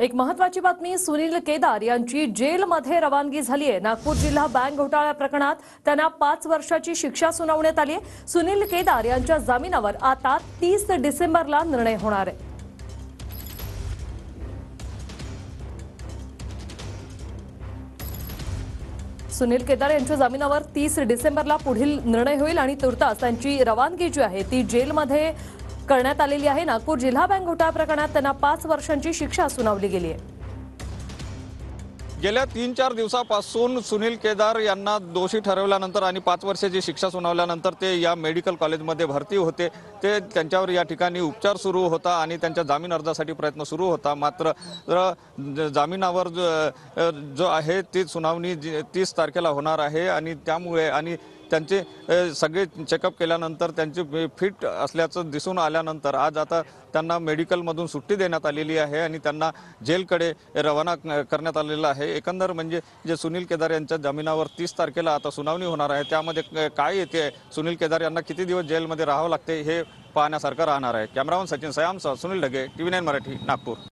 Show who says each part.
Speaker 1: एक महत्त्वाची बातमी, सुनील केदार यांची जेलमध्ये रवानगी झाली आहे। नागपूर जिल्हा बँक घोटाळा प्रकरणात त्यांना 5 वर्षाची शिक्षा सुनावण्यात आली आहे। सुनील केदार यांच्या जामिनावर आता 30 डिसेंबरला निर्णय होणार आहे। सुनील केदार यांच्या जामिनावर 30 डिसेंबरला पुढील निर्णय होईल आणि तुर्तास त्यांची रवानगी जी आहे ती जेलमध्ये करण्यात आलेली आहे। नागपूर जिल्हा बँक घोटाळा प्रकरणात त्यांना 5 वर्षांची शिक्षा सुनावली गेली आहे।
Speaker 2: गेल्या 3-4 दिवसापासून सुनील केदार यांना दोषी ठरवल्यानंतर आणि 5 वर्षाची शिक्षा सुनावल्यानंतर ते या मेडिकल कॉलेजमध्ये भरती होते। ते त्यांच्यावर या ठिकाणी उपचार सुरू होता आणि त्यांच्या जामीन अर्जासाठी प्रयत्न सुरू होता। मात्र जामिनावर जो आहे ती सुनावणी 30 तारखेला होणार आहे आणि त्यामुळे आणि त्यांचे सगळे चेकअप केल्यानंतर त्यांचे फिट असल्याचं दिसून आल्यानंतर आज आता त्यांना मेडिकलमधून सुट्टी देण्यात आलेली आहे आणि त्यांना जेलकडे रवाना करण्यात आलेलं आहे। एकंदर म्हणजे जे सुनील केदार यांच्या जामिनावर 30 तारखेला आता सुनावणी होणार आहे, त्यामध्ये काय येते, सुनील केदार यांना किती दिवस जेलमध्ये राहावं लागते हे पाहण्यासारखं राहणार आहे। कॅमेरामन सचिन सयामसह सुनील ढगे, TV9 मराठी, नागपूर।